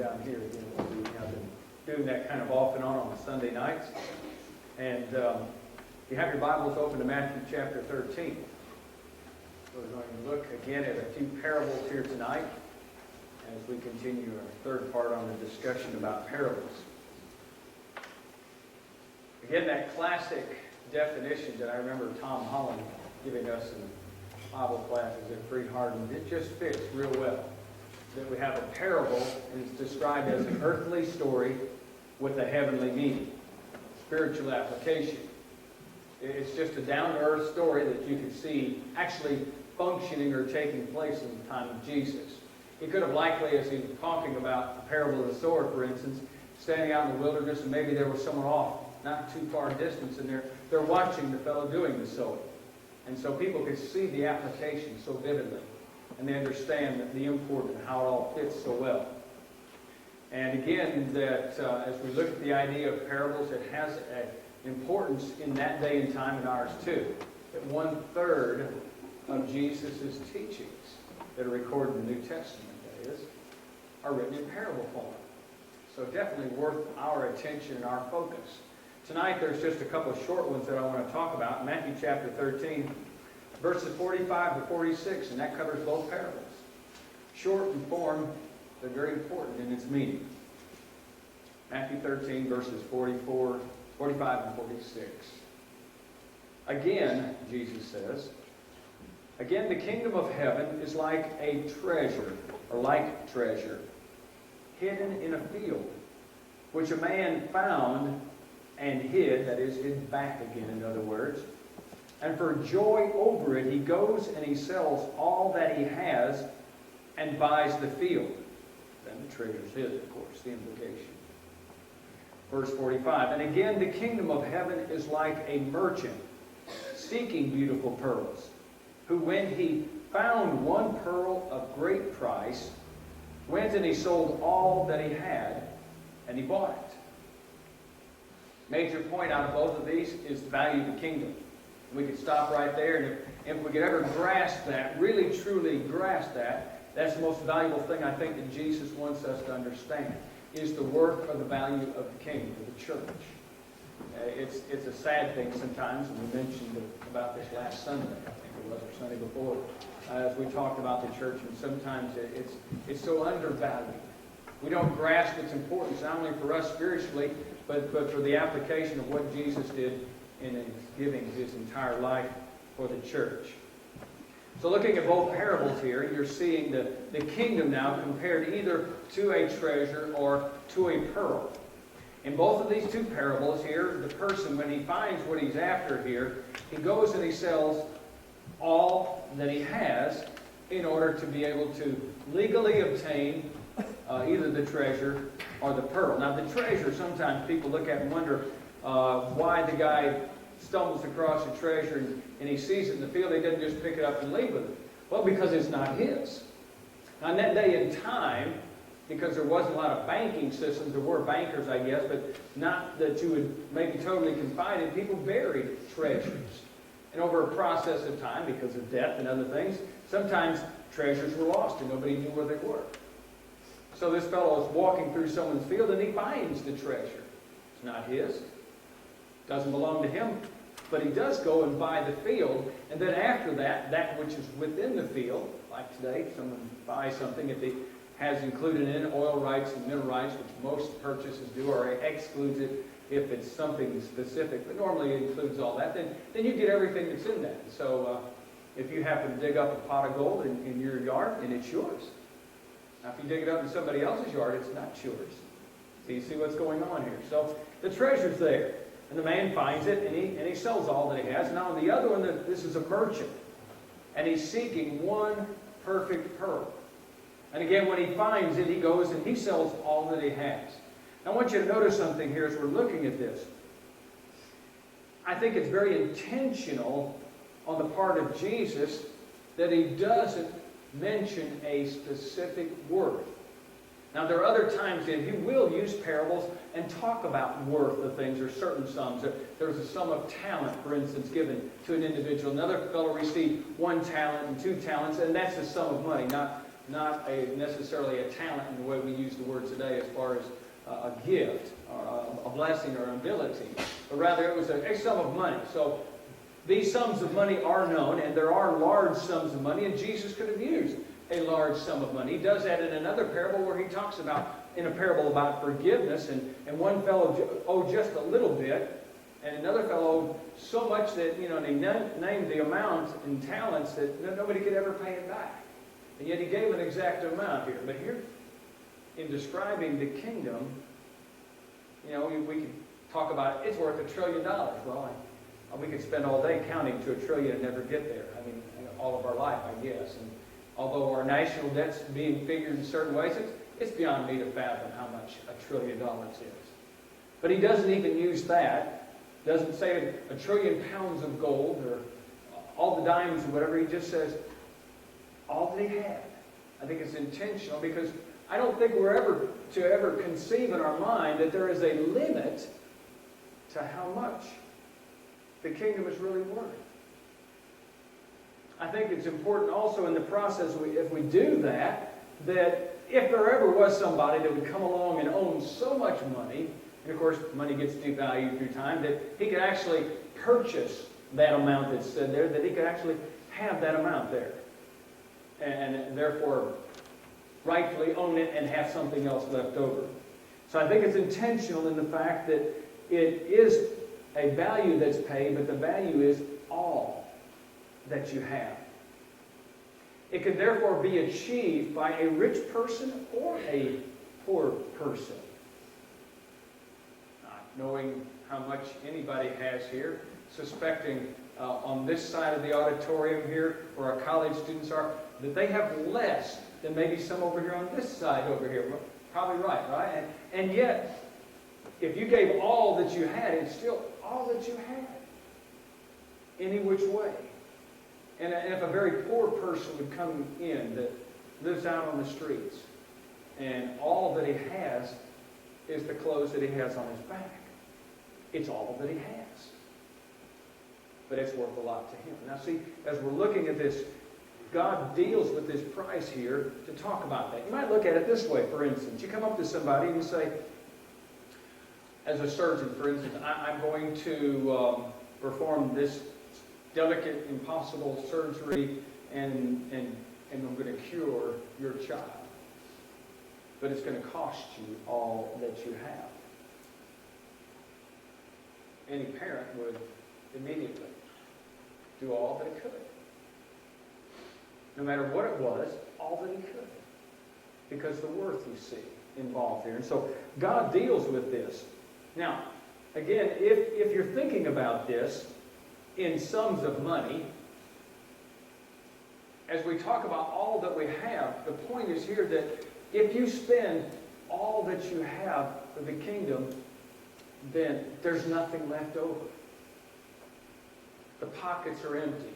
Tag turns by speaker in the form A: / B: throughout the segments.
A: down here again. I've been doing that kind of off and on the Sunday nights. And you have your Bibles open to Matthew chapter 13. We're going to look again at a few parables here tonight as we continue our third part on the discussion about parables. Again, that classic definition that I remember Tom Holland giving us in Bible classes at Free Harden, it just fits real well. That we have a parable, and it's described as an earthly story with a heavenly meaning, spiritual application. It's just a down-to-earth story that you can see actually functioning or taking place in the time of Jesus. He could have likely, as he was talking about the parable of the sower, for instance, standing out in the wilderness, and maybe there was someone off, not too far distance, and they're watching the fellow doing the sowing. And so people could see the application so vividly, and they understand the import and how it all fits so well. And again, that as we look at the idea of parables, it has an importance in that day and time and ours too. That 1/3 of Jesus' teachings that are recorded in the New Testament, that is, are written in parable form. So definitely worth our attention and our focus. Tonight there's just a couple of short ones that I want to talk about. Matthew chapter 13, verses 45 to 46, and that covers both parables. Short in form, but very important in its meaning. Matthew 13, verses 45 and 46. Again, Jesus says, again, the kingdom of heaven is like a treasure, hidden in a field, which a man found and hid, that is, hid back again, in other words. And for joy over it, he goes and he sells all that he has and buys the field. Then the treasure's his, of course, the implication. Verse 45, and again, the kingdom of heaven is like a merchant seeking beautiful pearls, who when he found one pearl of great price, went and he sold all that he had, and he bought it. Major point out of both of these is the value of the kingdom. We could stop right there, and if we could ever grasp that, really truly grasp that, that's the most valuable thing I think that Jesus wants us to understand, is the worth or the value of the kingdom, of the church. It's a sad thing sometimes, and we mentioned about this last Sunday, I think it was, or Sunday before, as we talked about the church, and sometimes it's so undervalued. We don't grasp its importance, not only for us spiritually, but for the application of what Jesus did in giving his entire life for the church. So looking at both parables here, you're seeing the kingdom now compared either to a treasure or to a pearl. In both of these two parables here, the person, when he finds what he's after here, he goes and he sells all that he has in order to be able to legally obtain either the treasure or the pearl. Now the treasure, sometimes people look at and wonder why the guy stumbles across a treasure and he sees it in the field. He doesn't just pick it up and leave with it. Well, because it's not his. Now in that day and time, because there wasn't a lot of banking systems, there were bankers, I guess, but not that you would maybe totally confide in, people buried treasures. And over a process of time, because of death and other things, sometimes treasures were lost and nobody knew where they were. So this fellow is walking through someone's field and he finds the treasure. It's not his. It doesn't belong to him. But he does go and buy the field. And then after that, that which is within the field, like today, someone buys something, if it has included in it oil rights and mineral rights, which most purchases do, or excludes it if it's something specific, but normally it includes all that, then you get everything that's in that. So if you happen to dig up a pot of gold in your yard, and it's yours. Now, if you dig it up in somebody else's yard, it's not yours. So you see what's going on here. So the treasure's there, and the man finds it, and he sells all that he has. Now, on the other one, this is a merchant, and he's seeking one perfect pearl. And again, when he finds it, he goes and he sells all that he has. Now, I want you to notice something here as we're looking at this. I think it's very intentional on the part of Jesus that he doesn't mention a specific word. Now, there are other times that he will use parables and talk about worth of things or certain sums. There's a sum of talent, for instance, given to an individual. Another fellow received 1 talent and 2 talents, and that's the sum of money, not not necessarily a talent in the way we use the word today as far as a gift, or a blessing, or an ability, but rather it was a sum of money. So these sums of money are known, and there are large sums of money, and Jesus could have used a large sum of money. He does that in another parable where he talks about, in a parable about forgiveness, and one fellow owed just a little bit, and another fellow owed so much that, and he named the amount in talents that nobody could ever pay it back. And yet he gave an exact amount here. But here, in describing the kingdom, we could talk about it's worth $1 trillion. Well, we could spend all day counting to $1 trillion and never get there. I mean, all of our life, I guess. And although our national debt's being figured in certain ways, it's beyond me to fathom how much $1 trillion is. But he doesn't even use that. Doesn't say 1 trillion pounds of gold or all the diamonds or whatever. He just says all that he had. I think it's intentional because I don't think we're ever conceive in our mind that there is a limit to how much the kingdom is really worth. I think it's important also in the process, if we do that if there ever was somebody that would come along and own so much money, and of course money gets devalued through time, that he could actually purchase that amount that's said there, that he could actually have that amount there. And therefore rightfully own it and have something else left over. So I think it's intentional in the fact that it is a value that's paid, but the value is all that you have. It can therefore be achieved by a rich person or a poor person. Not knowing how much anybody has here, suspecting on this side of the auditorium here, where our college students are, that they have less than maybe some over here on this side over here. Probably right? And yet, if you gave all that you had, it's still all that you had. Any which way. And if a very poor person would come in that lives out on the streets, and all that he has is the clothes that he has on his back. It's all that he has. But it's worth a lot to him. Now see, as we're looking at this, God deals with this price here to talk about that. You might look at it this way, for instance. You come up to somebody and you say, as a surgeon, for instance, I'm going to perform this delicate, impossible surgery, and I'm going to cure your child. But it's going to cost you all that you have. Any parent would immediately do all that it could. No matter what it was, all that he could. Because the worth you see involved here. And so God deals with this. Now, again, if you're thinking about this in sums of money, as we talk about all that we have, the point is here that if you spend all that you have for the kingdom, then there's nothing left over. The pockets are empty.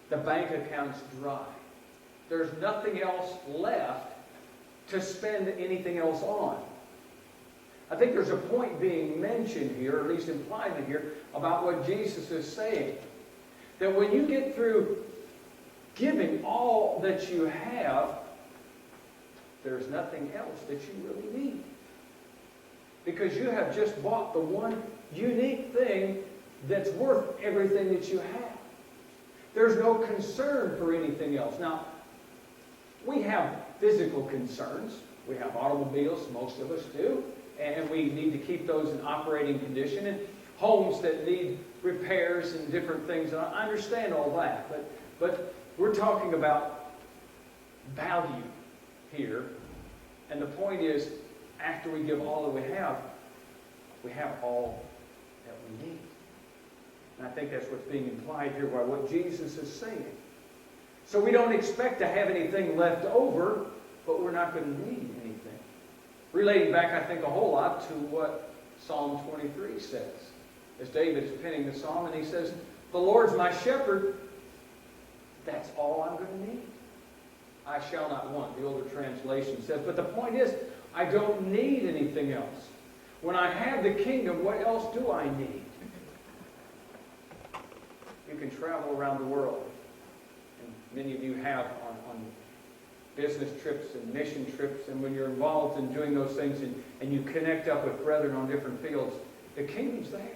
A: The bank account's dry. There's nothing else left to spend anything else on. I think there's a point being mentioned here, or at least implied in here, about what Jesus is saying. That when you get through giving all that you have, there's nothing else that you really need. Because you have just bought the one unique thing that's worth everything that you have. There's no concern for anything else. Now, we have physical concerns. We have automobiles, most of us do, and we need to keep those in operating condition, and homes that need repairs and different things. And I understand all that, but we're talking about value here, and the point is, after we give all that we have all that we need. And I think that's what's being implied here by what Jesus is saying. So we don't expect to have anything left over, but we're not going to need anything. Relating back, I think, a whole lot to what Psalm 23 says. As David is penning the psalm, and he says, "The Lord's my shepherd, that's all I'm going to need. I shall not want," the older translation says. But the point is, I don't need anything else. When I have the kingdom, what else do I need? You can travel around the world, and many of you have on business trips and mission trips, and when you're involved in doing those things and you connect up with brethren on different fields, the kingdom's there.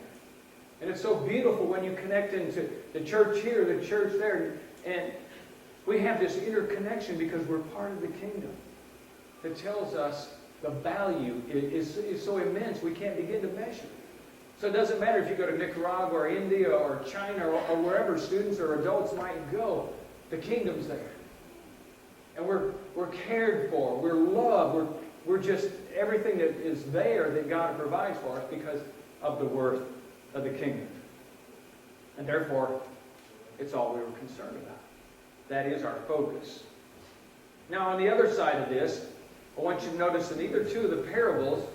A: And it's so beautiful when you connect into the church here, the church there, and we have this interconnection because we're part of the kingdom that tells us the value is so immense we can't begin to measure. So it doesn't matter if you go to Nicaragua or India or China or wherever students or adults might go, the kingdom's there. And we're cared for, we're loved, we're just everything that is there that God provides for us because of the worth of the kingdom. And therefore, it's all we were concerned about. That is our focus. Now, on the other side of this, I want you to notice in either two of the parables,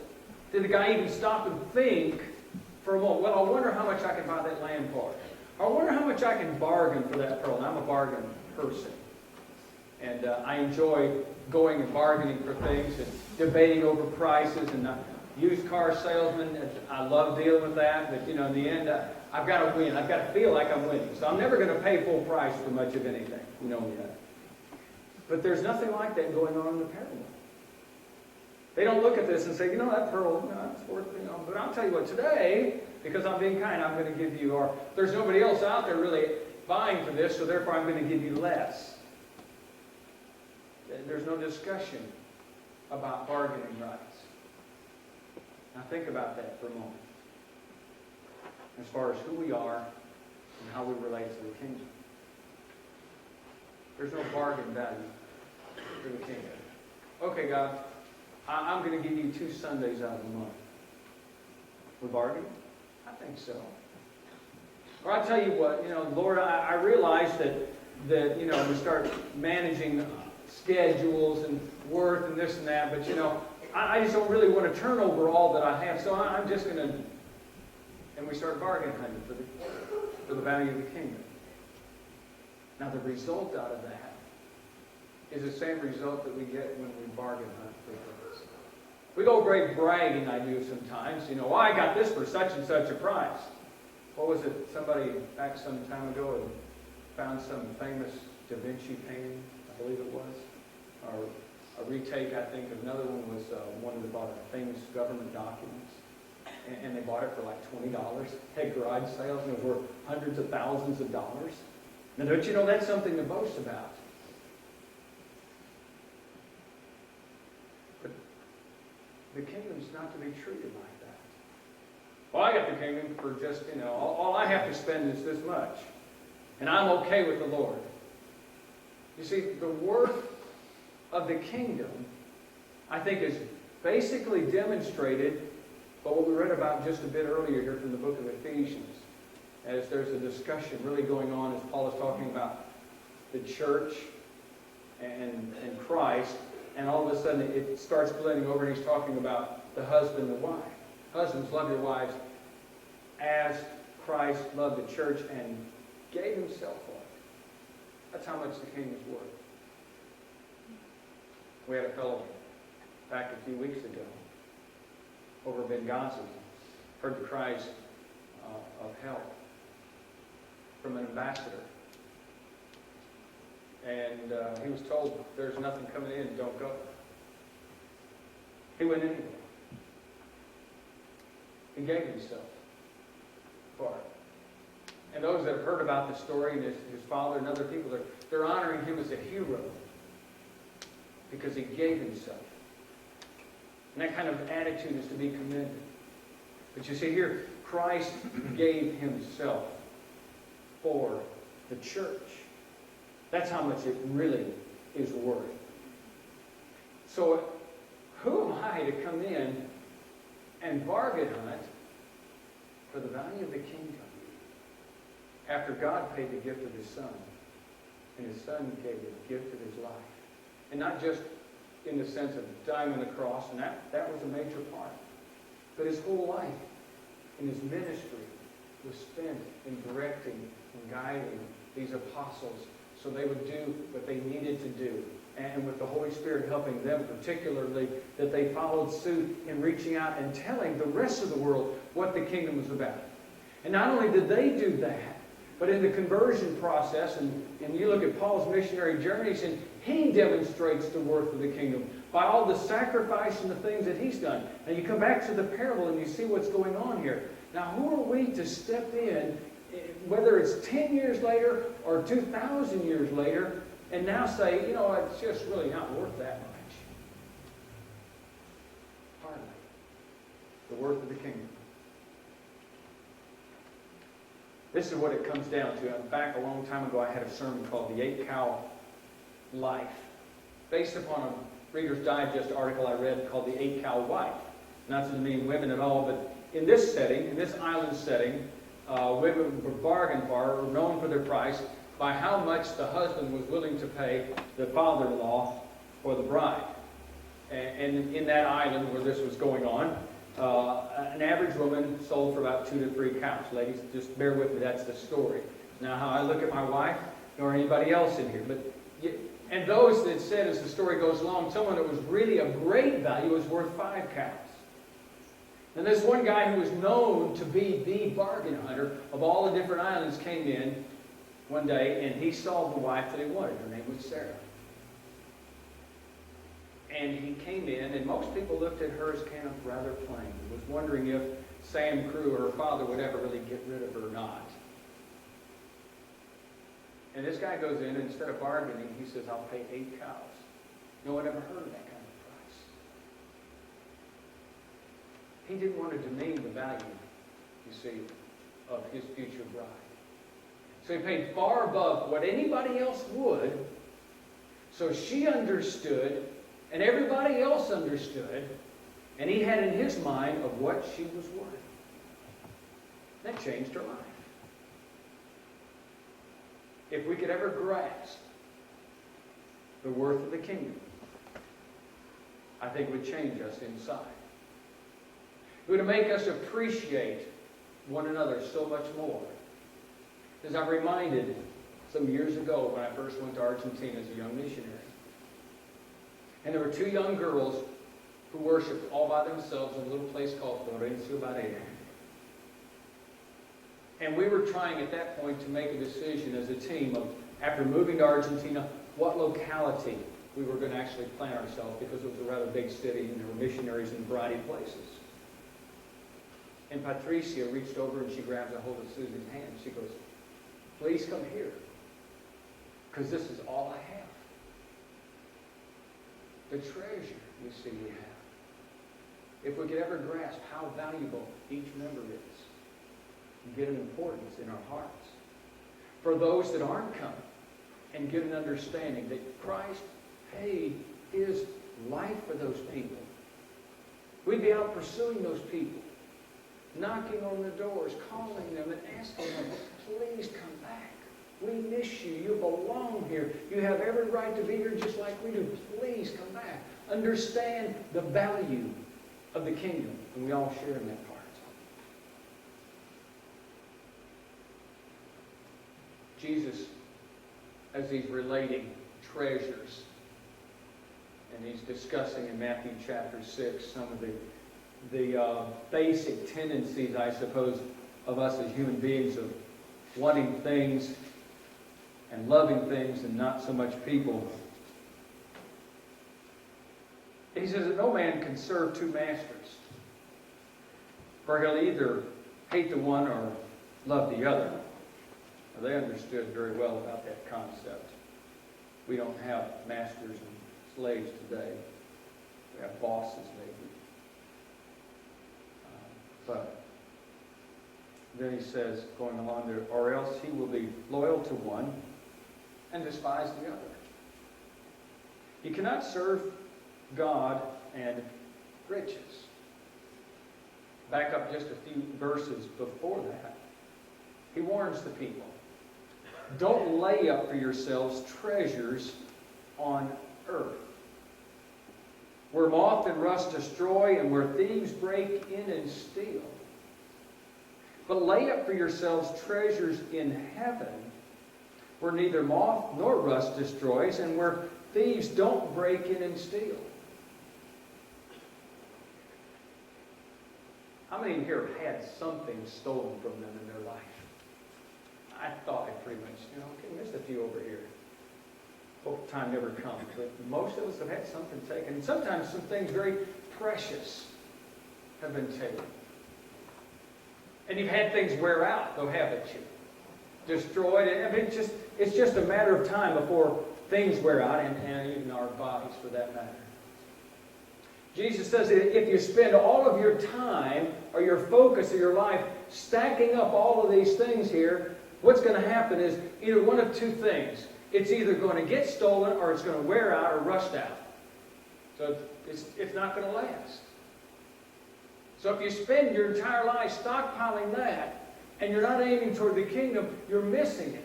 A: did the guy even stop and think for a moment, well, I wonder how much I can buy that land for. I wonder how much I can bargain for that pearl. And I'm a bargain person. And I enjoy going and bargaining for things and debating over prices and used car salesman. I love dealing with that. But, in the end, I've got to win. I've got to feel like I'm winning. So I'm never going to pay full price for much of anything. You know me that. But there's nothing like that going on in the parable. They don't look at this and say, that pearl, it's worth, But I'll tell you what, today, because I'm being kind, I'm going to give you, or there's nobody else out there really buying for this, so therefore I'm going to give you less. There's no discussion about bargaining rights. Now think about that for a moment. As far as who we are and how we relate to the kingdom. There's no bargain value for the kingdom. Okay, God, I'm going to give you 2 Sundays out of the month. We bargain? I think so. Or I tell you what, Lord, I realize that we start managing schedules and work and this and that, but I just don't really want to turn over all that I have, so I'm just going to, and we start bargaining for the value of the kingdom. Now the result out of that is the same result that we get when we bargain hunt for things. We go great bragging, I do sometimes, I got this for such and such a price. What was it? Somebody back some time ago had found some famous Da Vinci painting, I believe it was, or a retake, I think. Another one was one that bought a famous government documents, and they bought it for like $20 at garage sales, and it was worth hundreds of thousands of dollars. Now, don't you know that's something to boast about? But the kingdom's not to be treated like that. Well, I got the kingdom for just, all I have to spend is this much, and I'm okay with the Lord. You see, the worth of the kingdom, I think, is basically demonstrated by what we read about just a bit earlier here from the book of Ephesians. As there's a discussion really going on as Paul is talking about the church and Christ, and all of a sudden it starts blending over and he's talking about the husband and the wife. Husbands, love your wives as Christ loved the church and gave himself for it. That's how much the kingdom's worth. We had a fellow back a few weeks ago over Benghazi, heard the cries of help from an ambassador. And he was told, there's nothing coming in, don't go. He went anyway. He gave himself for it. And those that have heard about the story, and his father and other people, they're honoring him as a hero because he gave himself. And that kind of attitude is to be commended. But you see here, Christ gave himself for the church. That's how much it really is worth. So who am I to come in and bargain hunt for the value of the kingdom after God paid the gift of his Son, and his Son gave the gift of his life? And not just in the sense of dying on the cross, and that was a major part. But his whole life and his ministry was spent in directing and guiding these apostles so they would do what they needed to do. And with the Holy Spirit helping them particularly, that they followed suit in reaching out and telling the rest of the world what the kingdom was about. And not only did they do that, But in the conversion process, and you look at Paul's missionary journeys, and he demonstrates the worth of the kingdom by all the sacrifice and the things that he's done. And you come back to the parable and you see what's going on here. Now, who are we to step in, whether it's 10 years later or 2,000 years later, and now say, you know, it's just really not worth that much? Hardly. The worth of the kingdom. This is what it comes down to. Back a long time ago, I had a sermon called The 8-Cow Life, based upon a Reader's Digest article I read called The 8-Cow Wife. Not to mean women at all, but in this setting, in this island setting, women were bargained for, or known for their price, by how much the husband was willing to pay the father-in-law for the bride. And in that island where this was going on, an average woman sold for about 2 to 3 cows. Ladies, just bear with me, that's the story. Now, how I look at my wife, nor anybody else in here. And those that said, as the story goes along, someone that was really of great value was worth 5 cows. And this one guy who was known to be the bargain hunter of all the different islands came in one day, and he saw the wife that he wanted. Her name was Sarah. And he came in, and most people looked at her as kind of rather plain. Was wondering if Sam Crew or her father would ever really get rid of her or not. And this guy goes in, and instead of bargaining, he says, I'll pay 8 cows. No one ever heard of that kind of price. He didn't want to demean the value, you see, of his future bride. So he paid far above what anybody else would. So she understood, and everybody else understood, and he had in his mind of what she was worth. That changed her life. If we could ever grasp the worth of the kingdom, I think it would change us inside. It would make us appreciate one another so much more. As I'm reminded some years ago when I first went to Argentina as a young missionary. And there were 2 young girls who worshiped all by themselves in a little place called Florencio Varela. And we were trying at that point to make a decision as a team of, after moving to Argentina, what locality we were going to actually plant ourselves, because it was a rather big city and there were missionaries in a variety of places. And Patricia reached over and she grabs a hold of Susan's hand. She goes, please come here, because this is all I have. The treasure, you see, we have. If we could ever grasp how valuable each member is, and get an importance in our hearts. For those that aren't coming, and get an understanding that Christ paid his life for those people. We'd be out pursuing those people, knocking on the doors, calling them and asking them, please come back. We miss you. You belong here. You have every right to be here just like we do. Please come back. Understand the value of the kingdom. And we all share in that part. Jesus, as he's relating treasures, and he's discussing in Matthew chapter 6 some of the basic tendencies, I suppose, of us as human beings of wanting things and loving things and not so much people. He says that no man can serve 2 masters, for he'll either hate the one or love the other. Now, they understood very well about that concept. We don't have masters and slaves today. We have bosses, maybe. But then he says, going along there, or else he will be loyal to one and despise the other. You cannot serve God and riches. Back up just a few verses before that. He warns the people, don't lay up for yourselves treasures on earth, where moth and rust destroy and where thieves break in and steal. But lay up for yourselves treasures in heaven, where neither moth nor rust destroys and where thieves don't break in and steal. How many here have had something stolen from them in their life? I thought I pretty much, okay, missed a few over here. Hope time never comes. But most of us have had something taken. And sometimes some things very precious have been taken. And you've had things wear out, though, haven't you? Destroyed. I mean, it's just a matter of time before things wear out, and even our bodies, for that matter. Jesus says that if you spend all of your time or your focus of your life stacking up all of these things here, what's going to happen is either one of two things. It's either going to get stolen or it's going to wear out or rust out. So it's not going to last. So if you spend your entire life stockpiling that and you're not aiming toward the kingdom, you're missing it.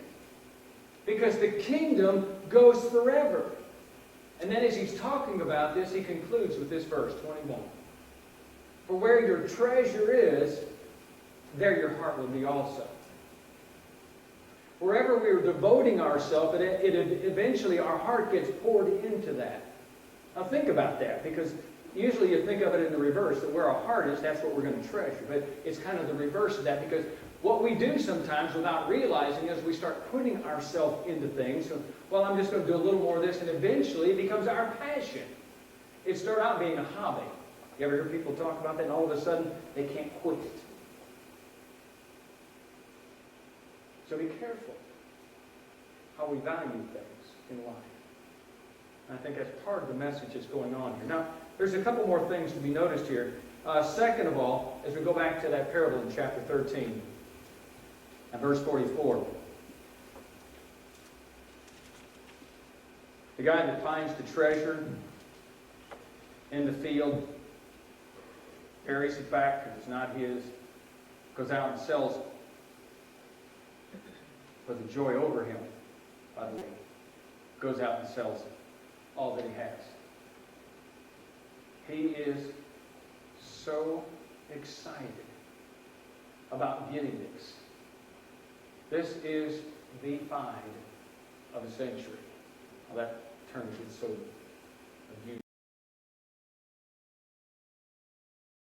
A: Because the kingdom goes forever. And then as he's talking about this, he concludes with this verse, 21. For where your treasure is, there your heart will be also. Wherever we're devoting ourselves, eventually our heart gets poured into that. Now think about that, because usually you think of it in the reverse, that where our heart is, that's what we're going to treasure. But it's kind of the reverse of that, because what we do sometimes without realizing is we start putting ourselves into things. So, well, I'm just going to do a little more of this, and eventually it becomes our passion. It started out being a hobby. You ever hear people talk about that, and all of a sudden they can't quit it? So be careful how we value things in life. And I think that's part of the message that's going on here. Now, there's a couple more things to be noticed here. Second of all, as we go back to that parable in chapter 13, and verse 44. The guy that finds the treasure in the field, buries it back because it's not his, goes out and sells it. But the joy over him, by the way, goes out and sells it, all that he has. He is so excited about getting this. This is the find of the century. Well, that term is so